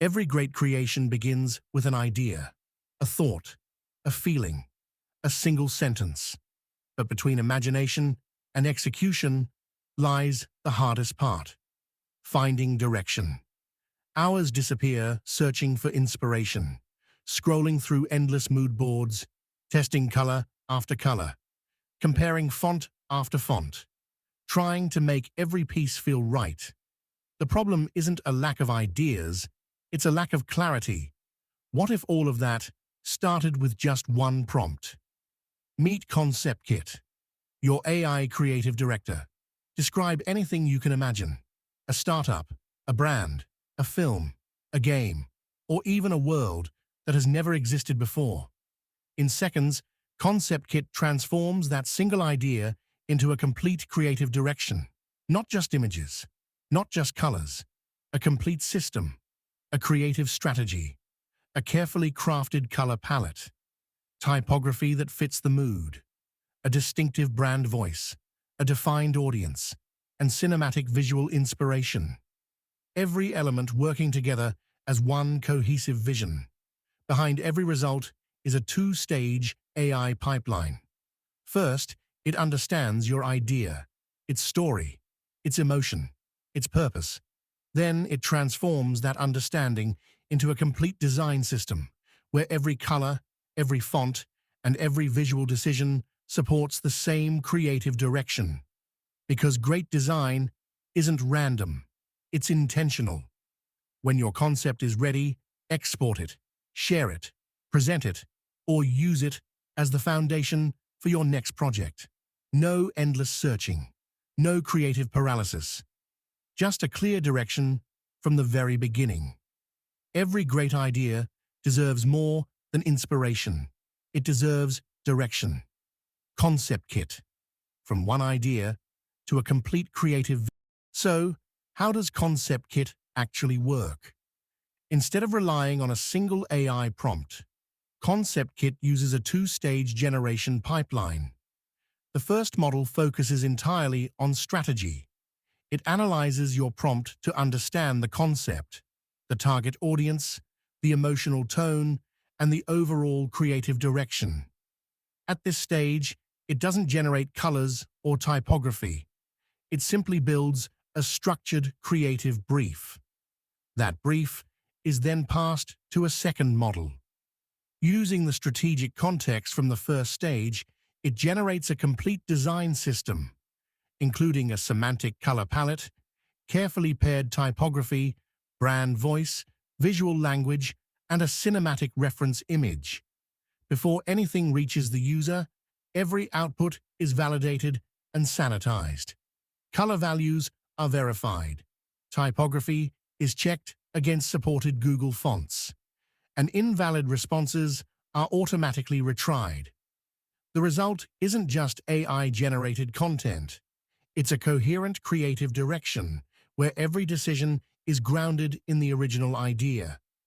Every great creation begins with an idea, a thought, a feeling, a single sentence. But between imagination and execution lies the hardest part: finding direction. Hours disappear searching for inspiration, scrolling through endless mood boards, testing color after color, comparing font after font, trying to make every piece feel right. The problem isn't a lack of ideas, it's a lack of clarity. What if all of that started with just one prompt? Meet ConceptKit, your AI creative director. Describe anything you can imagine: a startup, a brand, a film, a game, or even a world that has never existed before. In seconds, ConceptKit transforms that single idea into a complete creative direction. Not just images, not just colors, a complete system, a creative strategy, a carefully crafted color palette, typography that fits the mood, a distinctive brand voice, a defined audience, and cinematic visual inspiration. Every element working together as one cohesive vision. Behind every result is a two-stage AI pipeline. First, it understands your idea, its story, its emotion, its purpose. Then it transforms that understanding into a complete design system where every color, every font, and every visual decision supports the same creative direction. Because great design isn't random, it's intentional. When your concept is ready, export it, share it, present it, or use it as the foundation for your next project. No endless searching, no creative paralysis, just a clear direction from the very beginning. Every great idea deserves more than inspiration. It deserves direction. ConceptKit, from one idea to a complete creative. So, how does ConceptKit actually work? Instead of relying on a single AI prompt, ConceptKit uses a two-stage generation pipeline. The first model focuses entirely on strategy. It analyzes your prompt to understand the concept, the target audience, the emotional tone, and the overall creative direction. At this stage, it doesn't generate colors or typography. It simply builds a structured creative brief. That brief is then passed to a second model. Using the strategic context from the first stage, it generates a complete design system, including a semantic color palette, carefully paired typography, brand voice, visual language, and a cinematic reference image. Before anything reaches the user, every output is validated and sanitized. Color values are verified. Typography is checked against supported Google fonts, and invalid responses are automatically retried. The result isn't just AI-generated content. It's a coherent creative direction where every decision is grounded in the original idea.